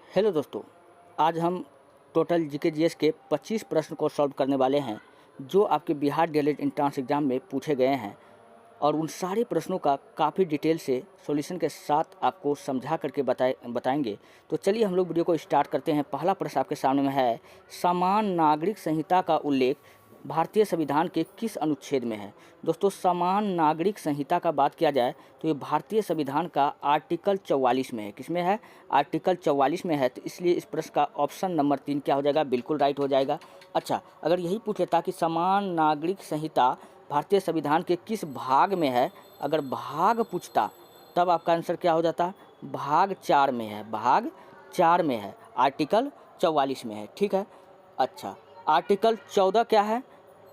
Hello दोस्तों, आज हम टोटल जीके जीएस के 25 प्रश्न को सॉल्व करने वाले हैं जो आपके बिहार डीएलएड एंट्रेंस एग्ज़ाम में पूछे गए हैं। और उन सारे प्रश्नों का काफ़ी डिटेल से सॉल्यूशन के साथ आपको समझा करके बताएंगे। तो चलिए हम लोग वीडियो को स्टार्ट करते हैं। पहला प्रश्न आपके सामने में है, समान नागरिक संहिता का उल्लेख भारतीय संविधान के किस अनुच्छेद में है। दोस्तों, समान नागरिक संहिता का बात किया जाए तो ये भारतीय संविधान का आर्टिकल 44 में है। किसमें है? आर्टिकल 44 में है। तो इसलिए इस प्रश्न का ऑप्शन नंबर 3 क्या हो जाएगा? बिल्कुल राइट हो जाएगा। अच्छा, अगर यही पूछ लेता कि समान नागरिक संहिता भारतीय संविधान के किस भाग में है, अगर भाग पूछता तब आपका आंसर क्या हो जाता? भाग 4 में है। भाग 4 में है, आर्टिकल 44 में है। ठीक है। अच्छा, आर्टिकल 14 क्या है?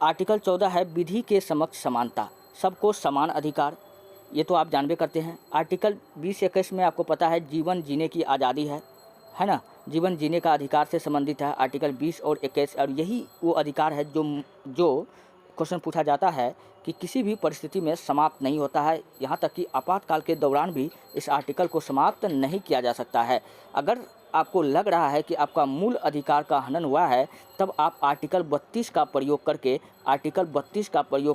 आर्टिकल 14 है विधि के समक्ष समानता, सबको समान अधिकार। ये तो आप जानबे करते हैं। आर्टिकल 20-21 में आपको पता है जीवन जीने की आज़ादी है ना। जीवन जीने का अधिकार से संबंधित है आर्टिकल 20 और 21। और यही वो अधिकार है जो क्वेश्चन पूछा जाता है कि किसी भी परिस्थिति में समाप्त नहीं होता है, यहाँ तक कि आपातकाल के दौरान भी इस आर्टिकल को समाप्त नहीं किया जा सकता है। अगर आपको लग रहा है कि आपका मूल अधिकार का हनन हुआ है, तब आप आर्टिकल 32 का प्रयोग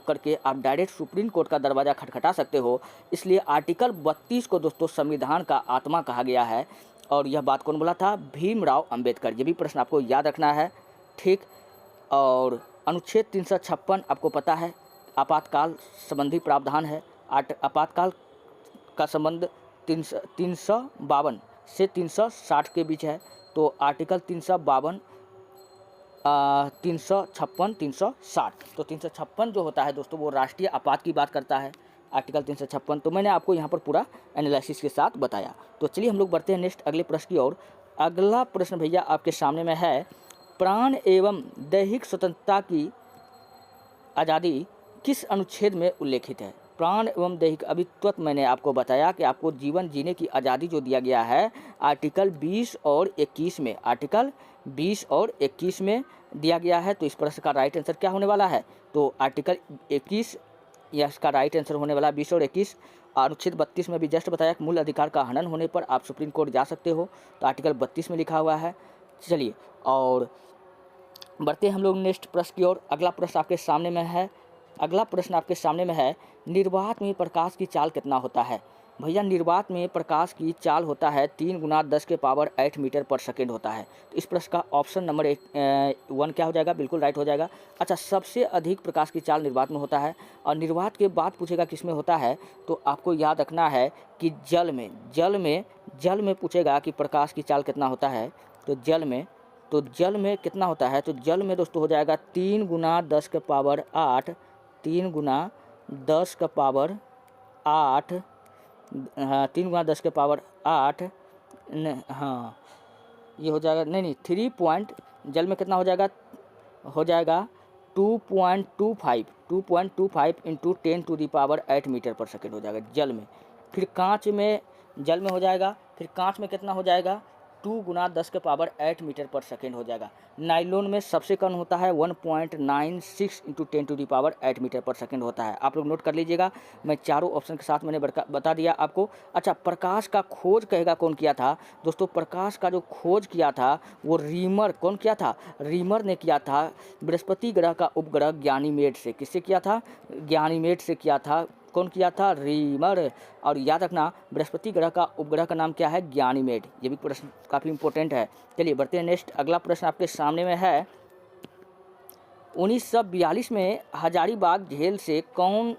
करके आप डायरेक्ट सुप्रीम कोर्ट का दरवाज़ा खटखटा सकते हो। इसलिए आर्टिकल 32 को दोस्तों संविधान का आत्मा कहा गया है। और यह बात कौन बोला था? भीमराव अंबेडकर। ये भी प्रश्न आपको याद रखना है। ठीक। और अनुच्छेद 356 आपको पता है आपातकाल संबंधी प्रावधान है। आपातकाल का संबंध 352 से 360 के बीच है। तो आर्टिकल 352, 356, 360। तो 356 जो होता है दोस्तों वो राष्ट्रीय आपात की बात करता है, आर्टिकल 356। तो मैंने आपको यहाँ पर पूरा एनालिसिस के साथ बताया। तो चलिए हम लोग बढ़ते हैं नेक्स्ट अगले प्रश्न की ओर। अगला प्रश्न भैया आपके सामने में है, प्राण एवं दैहिक स्वतंत्रता की आज़ादी किस अनुच्छेद में उल्लेखित है? प्राण एवं दैहिक, अभी तुरंत मैंने आपको बताया कि आपको जीवन जीने की आज़ादी जो दिया गया है आर्टिकल 20 और 21 में, आर्टिकल 20 और 21 में दिया गया है। तो इस प्रश्न का राइट आंसर क्या होने वाला है? तो आर्टिकल 21 या इसका राइट आंसर होने वाला 20 और 21। अनुच्छेद 32 में भी जस्ट बताया कि मूल अधिकार का हनन होने पर आप सुप्रीम कोर्ट जा सकते हो, तो आर्टिकल 32 में लिखा हुआ है। चलिए और बढ़ते हम लोग नेक्स्ट प्रश्न की ओर। अगला प्रश्न आपके सामने में है, निर्वात में प्रकाश की चाल कितना होता है? भैया, निर्वात में प्रकाश की चाल होता है 3 × 10⁸ मीटर पर सेकेंड होता है। तो इस प्रश्न का ऑप्शन नंबर 1 क्या हो जाएगा? बिल्कुल राइट हो जाएगा। अच्छा, सबसे अधिक प्रकाश की चाल निर्वात में होता है। और निर्वात के बाद पूछेगा किस में होता है, तो आपको याद रखना है कि जल में पूछेगा कि प्रकाश की चाल कितना होता है। तो जल में कितना होता है? तो जल में दोस्तों हो जाएगा 3 × 10⁸, 3 × 10⁸, हाँ 3 × 10⁸, हाँ ये हो जाएगा, नहीं 3 पॉइंट, जल में कितना हो जाएगा? 2.25 इंटू 10⁸ मीटर पर सेकेंड हो जाएगा जल में। फिर जल में हो जाएगा, फिर कांच में कितना हो जाएगा? 2 × 10⁸ मीटर पर सेकेंड हो जाएगा। नाइलॉन में सबसे कम होता है 1.96 इंटू 10⁸ मीटर पर सेकेंड होता है। आप लोग नोट कर लीजिएगा, मैं चारों ऑप्शन के साथ मैंने बता दिया आपको। अच्छा, प्रकाश का खोज कहेगा कौन किया था? दोस्तों, प्रकाश का जो खोज किया था वो रीमर, कौन किया था? रीमर ने किया था। बृहस्पति ग्रह का उपग्रह गैनीमेड से, किससे किया था? गैनीमेड से किया था। कौन किया था? रीमर। और याद रखना बृहस्पति ग्रह का उपग्रह का नाम क्या है? गैनीमेड। ये भी प्रश्न काफ़ी इंपॉर्टेंट है। चलिए बढ़ते हैं नेक्स्ट। अगला प्रश्न आपके सामने में है, 1942 में हजारीबाग जेल से कौन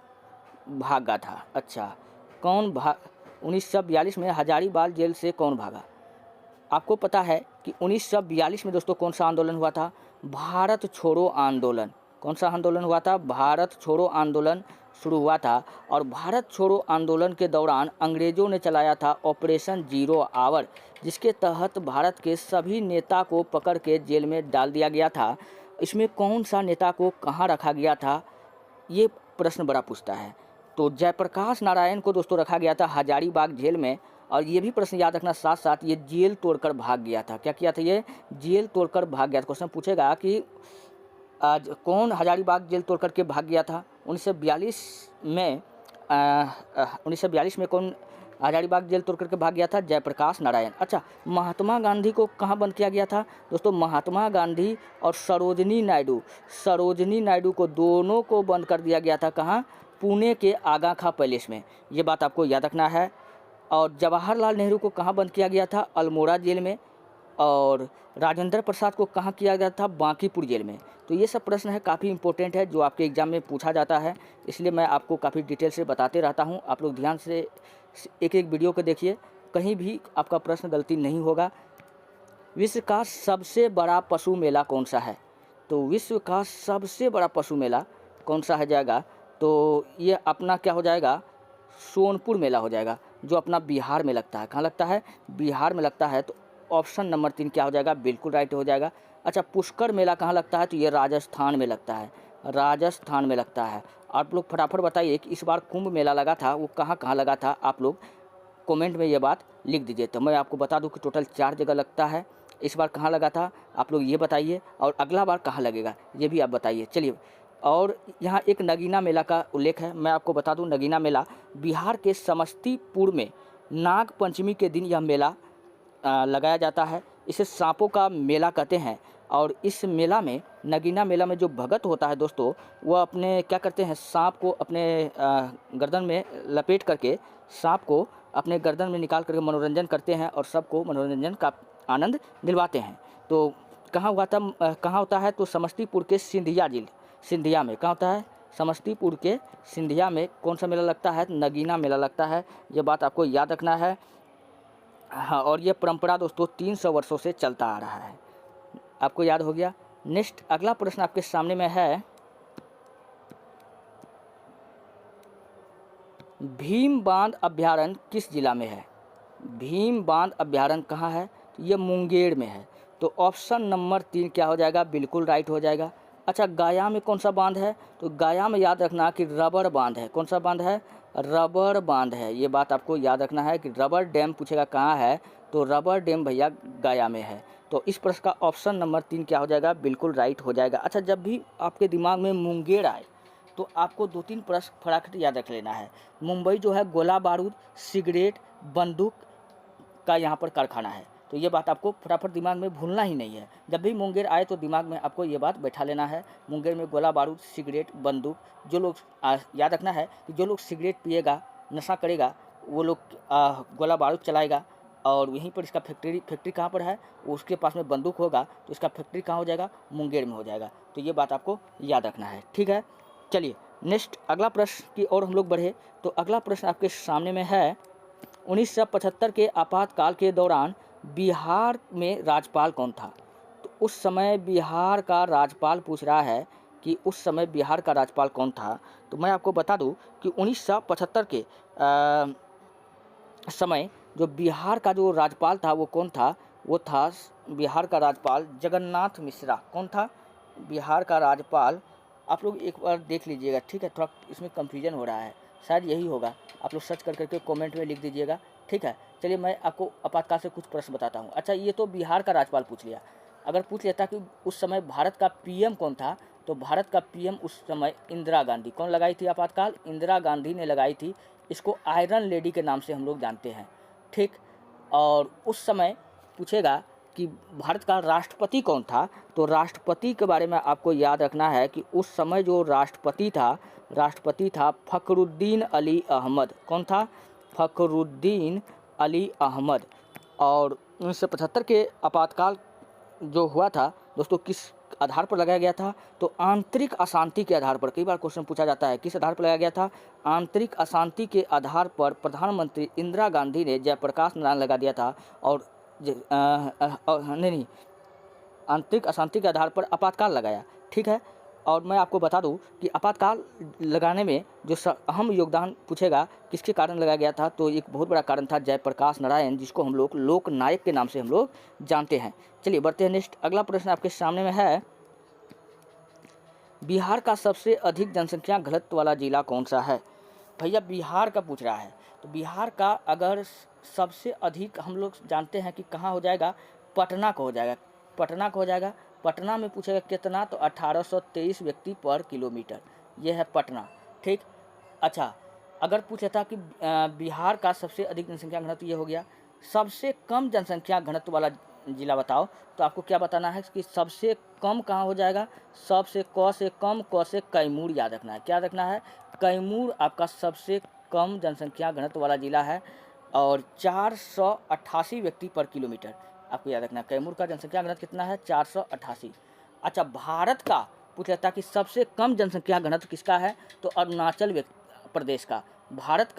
भागा था? अच्छा, 1942 में हजारीबाग जेल से कौन भागा? आपको पता है कि 1942 में दोस्तों कौन सा आंदोलन हुआ था? भारत छोड़ो आंदोलन। कौन सा आंदोलन हुआ था? भारत छोड़ो आंदोलन शुरू हुआ था। और भारत छोड़ो आंदोलन के दौरान अंग्रेज़ों ने चलाया था ऑपरेशन 0 आवर, जिसके तहत भारत के सभी नेता को पकड़ के जेल में डाल दिया गया था। इसमें कौन सा नेता को कहाँ रखा गया था? ये प्रश्न बड़ा पूछता है। तो जयप्रकाश नारायण को दोस्तों रखा गया था हजारीबाग जेल में। और ये भी प्रश्न याद रखना साथ साथ, ये जेल तोड़कर भाग गया था। क्या किया था? ये जेल तोड़कर भाग गया था। क्वेश्चन पूछेगा कि आज कौन हजारीबाग जेल तोड़ करके भाग गया था? 1942 में कौन हजारीबाग जेल तोड़ करके भाग गया था जयप्रकाश नारायण। अच्छा, महात्मा गांधी को कहाँ बंद किया गया था दोस्तों? महात्मा गांधी और सरोजनी नायडू को दोनों को बंद कर दिया गया था। कहाँ? पुणे के आगा खां पैलेस में। ये बात आपको याद रखना है। और जवाहरलाल नेहरू को कहाँ बंद किया गया था? अल्मोड़ा जेल में। और राजेंद्र प्रसाद को कहाँ किया गया था? बांकीपुर जेल में। तो ये सब प्रश्न है, काफ़ी इंपॉर्टेंट है, जो आपके एग्ज़ाम में पूछा जाता है, इसलिए मैं आपको काफ़ी डिटेल से बताते रहता हूँ। आप लोग ध्यान से एक एक वीडियो को देखिए, कहीं भी आपका प्रश्न गलती नहीं होगा। विश्व का सबसे बड़ा पशु मेला कौन सा है? तो विश्व का सबसे बड़ा पशु मेला कौन सा है जाएगा? तो ये अपना क्या हो जाएगा? सोनपुर मेला हो जाएगा, जो अपना बिहार में लगता है। कहाँ लगता है? बिहार में लगता है। तो ऑप्शन नंबर 3 क्या हो जाएगा? बिल्कुल राइट हो जाएगा। अच्छा, पुष्कर मेला कहाँ लगता है? तो ये राजस्थान में लगता है, राजस्थान में लगता है। आप लोग फटाफट बताइए कि इस बार कुंभ मेला लगा था, वो कहाँ कहाँ लगा था? आप लोग कमेंट में ये बात लिख दीजिए। तो मैं आपको बता दूं कि टोटल 4 जगह लगता है। इस बार कहाँ लगा था आप लोग ये बताइए, और अगला बार कहाँ लगेगा ये भी आप बताइए। चलिए, और यहाँ एक नगीना मेला का उल्लेख है, मैं आपको बता दूं। नगीना मेला बिहार के समस्तीपुर में नाग पंचमी के दिन यह मेला लगाया जाता है। इसे सांपों का मेला कहते हैं। और इस मेला में, नगीना मेला में जो भगत होता है दोस्तों, वह अपने क्या करते हैं, सांप को अपने गर्दन में लपेट करके सांप को अपने गर्दन में निकाल करके मनोरंजन करते हैं और सबको मनोरंजन का आनंद दिलवाते हैं। तो कहाँ हुआ था, कहाँ होता है? तो समस्तीपुर के सिंधिया में। कहाँ होता है? समस्तीपुर के सिंधिया में। कौन सा मेला लगता है? नगीना मेला लगता है। ये बात आपको याद रखना है। हाँ, और ये परंपरा दोस्तों 300 वर्षों से चलता आ रहा है। आपको याद हो गया। नेक्स्ट अगला प्रश्न आपके सामने में है, भीम बांध अभ्यारण्य किस जिला में है? भीम बांध अभ्यारण्य कहाँ है? तो ये मुंगेर में है। तो ऑप्शन नंबर 3 क्या हो जाएगा? बिल्कुल राइट हो जाएगा। अच्छा, गया में कौन सा बांध है? तो गया में याद रखना कि रबर बांध है। कौन सा बांध है? रबर बांध है। ये बात आपको याद रखना है कि रबर डैम पूछेगा कहाँ है, तो रबर डैम भैया गया में है। तो इस प्रश्न का ऑप्शन नंबर 3 क्या हो जाएगा? बिल्कुल राइट हो जाएगा। अच्छा, जब भी आपके दिमाग में मुंगेर आए तो आपको 2-3 प्रश्न फटाफट याद रख लेना है। मुंबई जो है गोला बारूद, सिगरेट, बंदूक का यहाँ पर कारखाना है। तो ये बात आपको फटाफट दिमाग में भूलना ही नहीं है। जब भी मुंगेर आए तो दिमाग में आपको ये बात बैठा लेना है। मुंगेर में गोला बारूद, सिगरेट, बंदूक। जो लोग याद रखना है कि जो लोग सिगरेट पिएगा, नशा करेगा, वो लोग गोला बारूद चलाएगा। और यहीं पर इसका फैक्ट्री कहाँ पर है? उसके पास में बंदूक होगा, तो इसका फैक्ट्री कहाँ हो जाएगा? मुंगेर में हो जाएगा। तो ये बात आपको याद रखना है, ठीक है। चलिए, नेक्स्ट अगला प्रश्न की ओर हम लोग बढ़े। तो अगला प्रश्न आपके सामने में है, 1975 के आपातकाल के दौरान बिहार में राज्यपाल कौन था? तो उस समय बिहार का राज्यपाल पूछ रहा है कि उस समय बिहार का राज्यपाल कौन था। तो मैं आपको बता दूं कि 1975 के समय जो बिहार का जो राज्यपाल था वो कौन था? वो था बिहार का राज्यपाल जगन्नाथ मिश्रा। कौन था? बिहार का राज्यपाल। आप लोग एक बार देख लीजिएगा, ठीक है। थोड़ा इसमें कंफ्यूजन हो रहा है, शायद यही होगा। आप लोग सर्च कर करके कमेंट में लिख दीजिएगा, ठीक है। चलिए, मैं आपको आपातकाल से कुछ प्रश्न बताता हूँ। अच्छा, ये तो बिहार का राज्यपाल पूछ लिया। अगर पूछ लेता कि उस समय भारत का पीएम कौन था, तो भारत का पीएम उस समय इंदिरा गांधी। कौन लगाई थी आपातकाल? इंदिरा गांधी ने लगाई थी। इसको आयरन लेडी के नाम से हम लोग जानते हैं, ठीक। और उस समय पूछेगा कि भारत का राष्ट्रपति कौन था, तो राष्ट्रपति के बारे में आपको याद रखना है कि उस समय जो राष्ट्रपति था फ़खरुद्दीन अली अहमद। कौन था? फ़खरुद्दीन अली अहमद। और 1975 के आपातकाल जो हुआ था दोस्तों, किस आधार पर लगाया गया था? तो आंतरिक अशांति के आधार पर। कई बार क्वेश्चन पूछा जाता है, किस आधार पर लगाया गया था? आंतरिक अशांति के आधार पर प्रधानमंत्री इंदिरा गांधी ने जयप्रकाश नारायण लगा दिया था। और नहीं, आंतरिक अशांति के आधार पर आपातकाल लगाया, ठीक है। और मैं आपको बता दूं कि आपातकाल लगाने में जो अहम योगदान पूछेगा किसके कारण लगाया गया था, तो एक बहुत बड़ा कारण था जयप्रकाश नारायण, जिसको हम लोग लोक नायक के नाम से हम लोग जानते हैं। चलिए बढ़ते हैं नेक्स्ट। अगला प्रश्न आपके सामने में है, बिहार का सबसे अधिक जनसंख्या घनत्व वाला जिला कौन सा है? भैया बिहार का पूछ रहा है, तो बिहार का अगर सबसे अधिक हम लोग जानते हैं कि कहाँ हो जाएगा? पटना को हो जाएगा। पटना को हो जाएगा। पटना में पूछेगा कितना, तो 1823 व्यक्ति पर किलोमीटर। ये है पटना, ठीक। अच्छा, अगर पूछा था कि बिहार का सबसे अधिक जनसंख्या घनत्व ये हो गया, सबसे कम जनसंख्या घनत्व वाला जिला बताओ, तो आपको क्या बताना है कि सबसे कम कहाँ हो जाएगा, सबसे क से कम, क से कैमूर याद रखना है। क्या रखना है, कैमूर आपका सबसे कम जनसंख्या घनत्व वाला जिला है और 488 व्यक्ति पर किलोमीटर, आपको याद रखना है। कैमूर का जनसंख्या घनत्व कितना है, 488। अच्छा, भारत का पूछ लेता कि सबसे कम जनसंख्या घनत्व किसका है, तो अरुणाचल प्रदेश का। भारत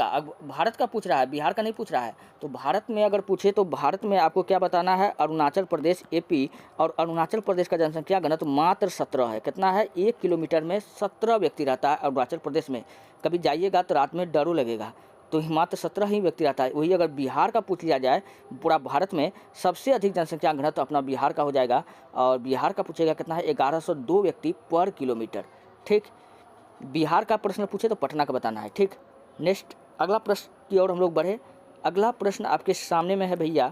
का पूछ रहा है, बिहार का नहीं पूछ रहा है। तो भारत में अगर पूछे तो भारत में आपको क्या बताना है, अरुणाचल प्रदेश एपी, और अरुणाचल प्रदेश का जनसंख्या घनत्व मात्र 17 है। कितना है, 1 किलोमीटर में 17 व्यक्ति रहता है अरुणाचल प्रदेश में। कभी जाइएगा तो रात में डरो लगेगा, तो मात्र 17 ही व्यक्ति रहता है। वही अगर बिहार का पूछ लिया जाए, पूरा भारत में सबसे अधिक जनसंख्या घनत्व अपना बिहार का हो जाएगा, और बिहार का पूछेगा कितना है, 1102 व्यक्ति पर किलोमीटर। ठीक, बिहार का प्रश्न पूछे तो पटना का बताना है। ठीक, नेक्स्ट अगला प्रश्न की ओर हम लोग बढ़े। अगला प्रश्न आपके सामने में है भैया,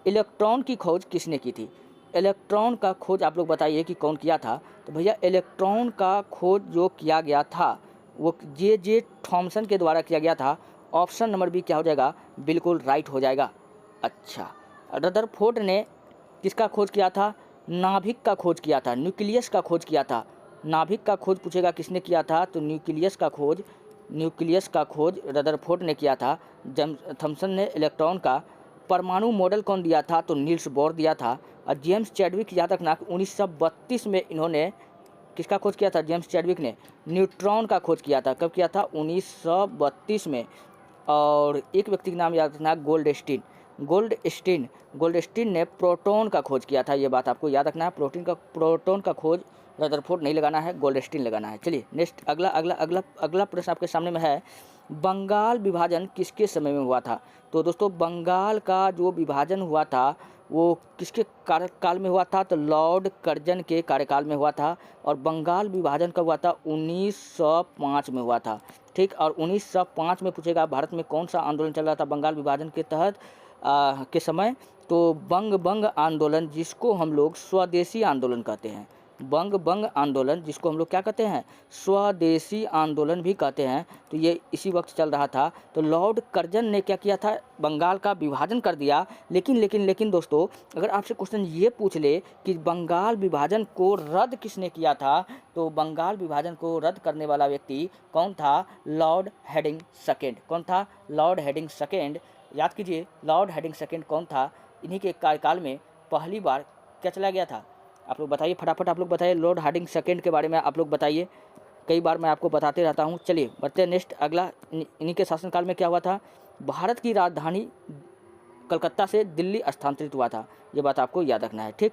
इलेक्ट्रॉन की खोज किसने की थी। इलेक्ट्रॉन का खोज आप लोग बताइए कि कौन किया था। तो भैया इलेक्ट्रॉन का खोज जो किया गया था वो जे थॉमसन के द्वारा किया गया था। ऑप्शन नंबर बी क्या हो जाएगा, बिल्कुल राइट हो जाएगा। अच्छा, रदरफोर्ड ने किसका खोज किया था, नाभिक का खोज किया था, न्यूक्लियस का खोज किया था। नाभिक का खोज पूछेगा किसने किया था, तो न्यूक्लियस का खोज रदरफोर्ड ने किया था। थॉमसन ने इलेक्ट्रॉन का परमाणु मॉडल कौन दिया था, तो नील्स बोर दिया था। और जेम्स चैडविक याद रखना 1932 में इन्होंने किसका खोज किया था, जेम्स चैडविक ने न्यूट्रॉन का खोज किया था। कब किया था, 1932 में। और एक व्यक्ति का नाम याद रखना, गोल्डस्टीन ने प्रोटॉन का खोज किया था। ये बात आपको याद रखना है, प्रोटॉन का खोज रदरफोर्ड नहीं लगाना है, गोल्डस्टीन लगाना है। चलिए नेक्स्ट अगला प्रश्न आपके सामने में है, बंगाल विभाजन किसके समय में हुआ था। तो दोस्तों बंगाल का जो विभाजन हुआ था वो किसके कार्यकाल में हुआ था, तो लॉर्ड कर्जन के कार्यकाल में हुआ था। और बंगाल विभाजन कब हुआ था, 1905 में हुआ था। ठीक, और 1905 में पूछेगा भारत में कौन सा आंदोलन चल रहा था बंगाल विभाजन के तहत के समय, तो बंग आंदोलन, जिसको हम लोग स्वदेशी आंदोलन कहते हैं। बंग आंदोलन, जिसको हम लोग क्या कहते हैं, स्वदेशी आंदोलन भी कहते हैं। तो ये इसी वक्त चल रहा था। तो लॉर्ड कर्जन ने क्या किया था, बंगाल का विभाजन कर दिया। लेकिन दोस्तों अगर आपसे क्वेश्चन ये पूछ ले कि बंगाल विभाजन को रद्द किसने किया था, तो बंगाल विभाजन को रद्द करने वाला व्यक्ति कौन था, लॉर्ड हेडिंग सेकेंड। कौन था, लॉर्ड हेडिंग सेकेंड। याद कीजिए लॉर्ड हेडिंग सेकेंड कौन था, इन्हीं के कार्यकाल में पहली बार क्या चला गया था, आप लोग बताइए फटाफट, आप लोग बताइए लॉर्ड हार्डिंग सेकेंड के बारे में आप लोग बताइए, कई बार मैं आपको बताते रहता हूँ। चलिए बढ़ते हैं नेक्स्ट। अगला, इन्हीं के शासनकाल में क्या हुआ था, भारत की राजधानी कलकत्ता से दिल्ली स्थानांतरित हुआ था। ये बात आपको याद रखना है। ठीक,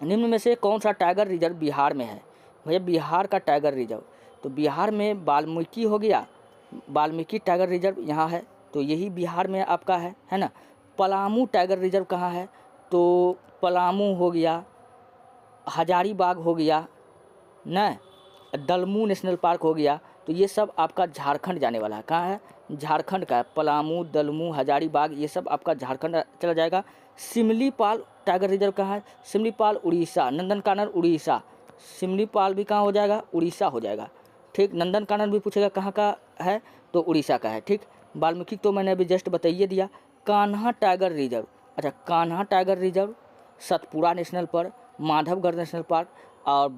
निम्न में से कौन सा टाइगर रिजर्व बिहार में है, भैया बिहार का टाइगर रिजर्व, तो बिहार में वाल्मीकि हो गया, वाल्मीकि टाइगर रिजर्व यहाँ है, तो यही बिहार में आपका है ना। पलामू टाइगर रिजर्व कहाँ है, तो पलामू हो गया, हजारीबाग हो गया न, दलमू नेशनल पार्क हो गया। तो ये सब आपका झारखंड जाने वाला है। कहाँ है, झारखंड का है। पलामू, दलमू, हजारीबाग ये सब आपका झारखंड चला जाएगा। सिमलीपाल टाइगर रिजर्व कहाँ है, सिमलीपाल उड़ीसा। नंदनकानन उड़ीसा, सिमलीपाल भी कहाँ हो जाएगा, उड़ीसा हो जाएगा। ठीक, नंदनकानन भी पूछेगा कहाँ का है, तो उड़ीसा का है। ठीक, वाल्मीकि तो मैंने अभी जस्ट बताइए दिया। कान्हा टाइगर रिजर्व, अच्छा Kanha tiger reserve, Satpura national park, Madhavgarh national park और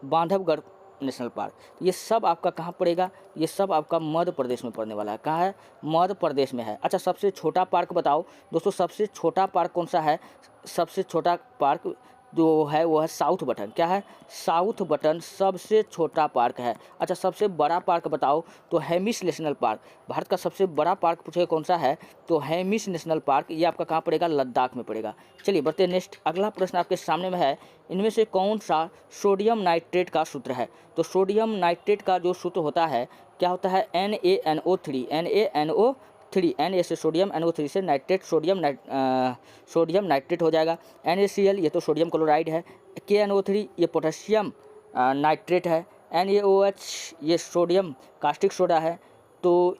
बांधवगढ़ नेशनल पार्क, ये सब आपका कहाँ पड़ेगा, ये सब आपका मध्य प्रदेश में पड़ने वाला है। कहाँ है, मध्य प्रदेश में है। अच्छा सबसे छोटा पार्क बताओ दोस्तों, सबसे छोटा पार्क कौन सा है, सबसे छोटा पार्क जो है वो है साउथ बटन। क्या है, साउथ बटन सबसे छोटा पार्क है। अच्छा सबसे बड़ा पार्क बताओ, तो हेमिस नेशनल पार्क। भारत का सबसे बड़ा पार्क पूछे कौन सा है, तो हेमिस नेशनल पार्क, ये आपका कहाँ पड़ेगा, लद्दाख में पड़ेगा। चलिए बढ़ते नेक्स्ट। अगला प्रश्न आपके सामने में है, इनमें से कौन सा सोडियम नाइट्रेट का सूत्र है। तो सोडियम नाइट्रेट का जो सूत्र होता है क्या होता है, NaNO3, NaNO3, Na से सोडियम, NO3 से नाइट्रेट, सोडियम नाइट्रेट हो जाएगा। NaCl ये तो सोडियम क्लोराइड है, KNO3 ये पोटेशियम नाइट्रेट है, NaOH ये सोडियम कास्टिक सोडा है। तो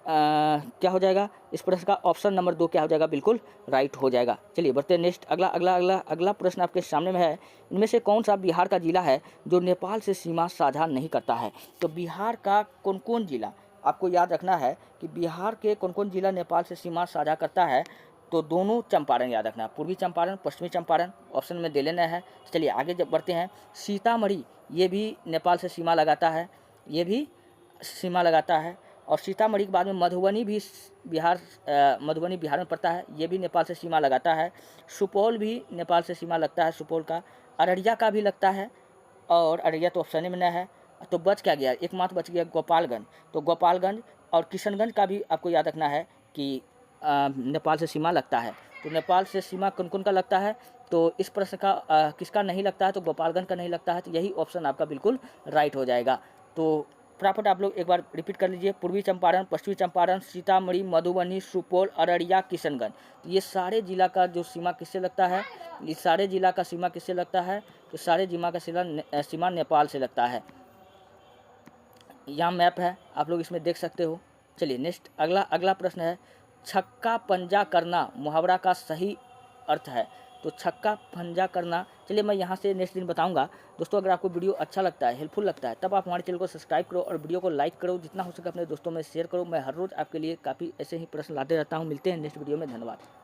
क्या हो जाएगा इस प्रश्न का, ऑप्शन नंबर 2 क्या हो जाएगा, बिल्कुल राइट हो जाएगा। चलिए बढ़ते हैं नेक्स्ट। अगला प्रश्न आपके सामने में है, इनमें से कौन सा बिहार का जिला है जो नेपाल से सीमा साझा नहीं करता है। तो बिहार का कौन कौन जिला, आपको याद रखना है कि बिहार के कौन कौन जिला नेपाल से सीमा साझा करता है, तो दोनों चंपारण याद रखना है, पूर्वी चंपारण पश्चिमी चंपारण ऑप्शन में दे लेना है। चलिए आगे जब बढ़ते हैं, सीतामढ़ी ये भी नेपाल से सीमा लगाता है, ये भी सीमा लगाता है। और सीतामढ़ी के बाद में मधुबनी भी मधुबनी बिहार में पड़ता है, ये भी नेपाल से सीमा लगाता है। सुपौल भी नेपाल से सीमा लगता है, सुपौल का। अररिया का भी लगता है, और अररिया तो ऑप्शन में है। तो बच क्या गया, एकमात्र बच गया गोपालगंज। तो गोपालगंज और किशनगंज का भी आपको याद रखना है कि नेपाल से सीमा लगता है। तो नेपाल से सीमा कौन कौन का लगता है, तो इस प्रश्न का किसका नहीं लगता है, तो गोपालगंज का नहीं लगता है। तो यही ऑप्शन आपका बिल्कुल राइट हो जाएगा। तो फटाफट आप लोग एक बार रिपीट कर लीजिए, पूर्वी चंपारण, पश्चिमी चंपारण, सीतामढ़ी, मधुबनी, सुपौल, अररिया, किशनगंज। ये सारे जिला का जो सीमा किससे लगता है, इस सारे जिला का सीमा किससे लगता है, तो सारे जिला का सीमा नेपाल से लगता है। यहाँ मैप है, आप लोग इसमें देख सकते हो। चलिए नेक्स्ट अगला प्रश्न है, छक्का पंजा करना मुहावरा का सही अर्थ है। तो छक्का पंजा करना, चलिए मैं यहाँ से नेक्स्ट दिन बताऊंगा। दोस्तों अगर आपको वीडियो अच्छा लगता है, हेल्पफुल लगता है, तब आप हमारे चैनल को सब्सक्राइब करो और वीडियो को लाइक करो, जितना हो सके अपने दोस्तों में शेयर करो। मैं हर रोज़ आपके लिए काफ़ी ऐसे ही प्रश्न लाते रहता हूँ। मिलते हैं नेक्स्ट वीडियो में, धन्यवाद।